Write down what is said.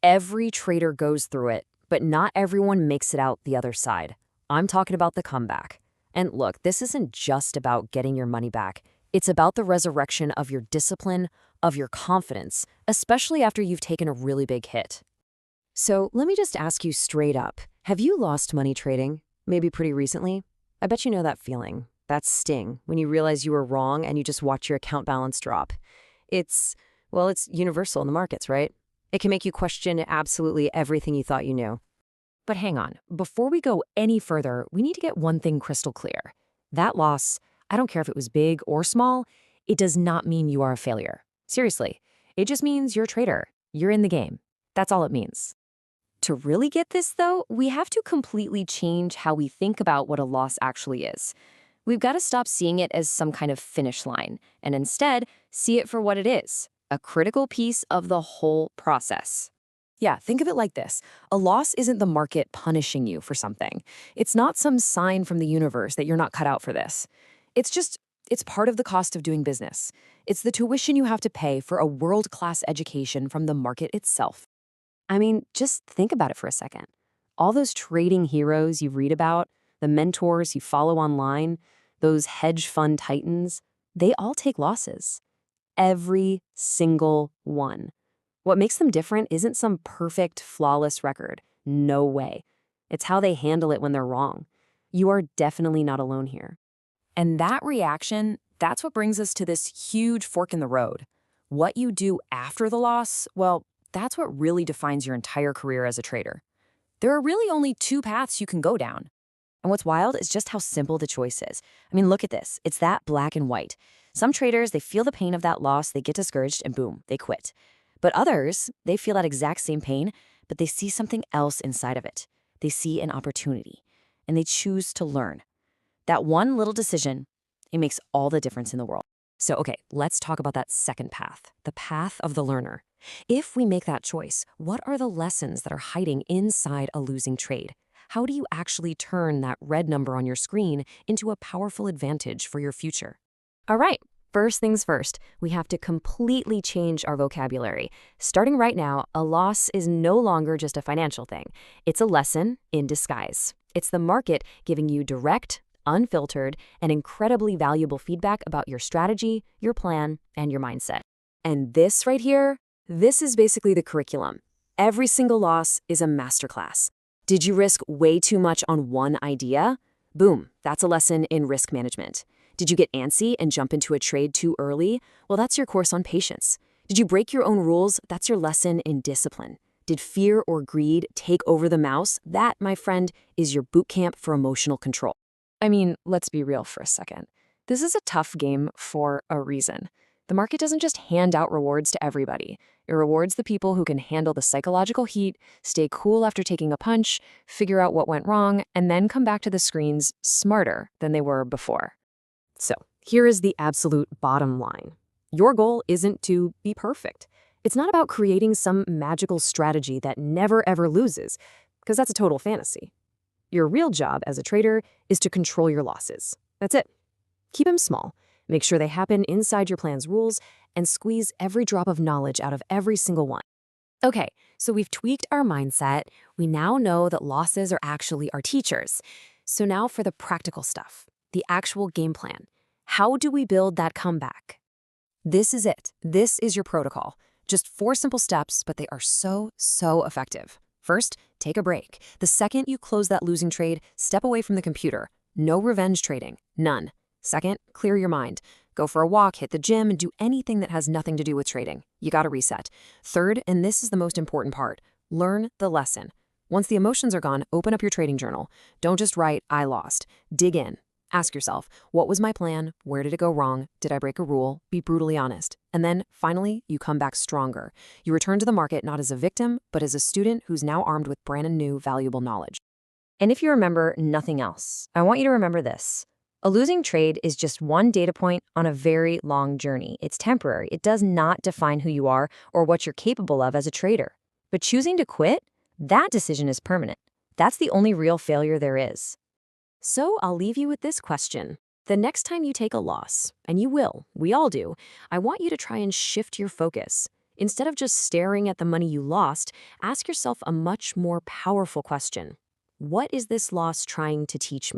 Every trader goes through it, but not everyone makes it out the other side. I'm talking about the comeback. And look, this isn't just about getting your money back. It's about the resurrection of your discipline, of your confidence, especially after you've taken a really big hit. So let me just ask you straight up. Have you lost money trading? Maybe pretty recently? I bet you know that feeling, that sting, when you realize you were wrong and you just watch your account balance drop. It's universal in the markets, right? It can make you question absolutely everything you thought you knew. But hang on, before we go any further, we need to get one thing crystal clear. That loss, I don't care if it was big or small, it does not mean you are a failure. Seriously, it just means you're a trader. You're in the game. That's all it means. To really get this, though, we have to completely change how we think about what a loss actually is. We've got to stop seeing it as some kind of finish line, and instead see it for what it is, a critical piece of the whole process. Yeah, think of it like this. A loss isn't the market punishing you for something. It's not some sign from the universe that you're not cut out for this. It's part of the cost of doing business. It's the tuition you have to pay for a world-class education from the market itself. I mean, just think about it for a second. All those trading heroes you read about, the mentors you follow online, those hedge fund titans, they all take losses. Every single one. What makes them different isn't some perfect, flawless record. No way. It's how they handle it when they're wrong. You are definitely not alone here. And that reaction, that's what brings us to this huge fork in the road. What you do after the loss, well, that's what really defines your entire career as a trader. There are really only two paths you can go down. And what's wild is just how simple the choice is. I mean, look at this. It's that black and white. Some traders, they feel the pain of that loss, they get discouraged, and boom, they quit. But others, they feel that exact same pain, but they see something else inside of it. They see an opportunity, and they choose to learn. That one little decision, it makes all the difference in the world. So, okay, let's talk about that second path, the path of the learner. If we make that choice, what are the lessons that are hiding inside a losing trade? How do you actually turn that red number on your screen into a powerful advantage for your future? All right, first things first, we have to completely change our vocabulary. Starting right now, a loss is no longer just a financial thing. It's a lesson in disguise. It's the market giving you direct, unfiltered, and incredibly valuable feedback about your strategy, your plan, and your mindset. And this right here, this is basically the curriculum. Every single loss is a masterclass. Did you risk way too much on one idea? Boom, that's a lesson in risk management. Did you get antsy and jump into a trade too early? Well, that's your course on patience. Did you break your own rules? That's your lesson in discipline. Did fear or greed take over the mouse? That, my friend, is your boot camp for emotional control. I mean, let's be real for a second. This is a tough game for a reason. The market doesn't just hand out rewards to everybody. It rewards the people who can handle the psychological heat, stay cool after taking a punch, figure out what went wrong, and then come back to the screens smarter than they were before. So, here is the absolute bottom line. Your goal isn't to be perfect. It's not about creating some magical strategy that never ever loses, because that's a total fantasy. Your real job as a trader is to control your losses. That's it. Keep them small. Make sure they happen inside your plan's rules, and squeeze every drop of knowledge out of every single one. Okay, so we've tweaked our mindset. We now know that losses are actually our teachers. So now for the practical stuff, the actual game plan. How do we build that comeback? This is it. This is your protocol. Just 4 simple steps, but they are so effective. First, take a break. The second you close that losing trade, step away from the computer. No revenge trading. None. Second, clear your mind. Go for a walk, hit the gym, and do anything that has nothing to do with trading. You gotta reset. Third, and this is the most important part, learn the lesson. Once the emotions are gone, open up your trading journal. Don't just write, I lost. Dig in. Ask yourself, what was my plan? Where did it go wrong? Did I break a rule? Be brutally honest. And then, finally, you come back stronger. You return to the market not as a victim, but as a student who's now armed with brand new, valuable knowledge. And if you remember nothing else, I want you to remember this. A losing trade is just one data point on a very long journey. It's temporary. It does not define who you are or what you're capable of as a trader. But choosing to quit, that decision is permanent. That's the only real failure there is. So I'll leave you with this question. The next time you take a loss, and you will, we all do, I want you to try and shift your focus. Instead of just staring at the money you lost, ask yourself a much more powerful question. What is this loss trying to teach me?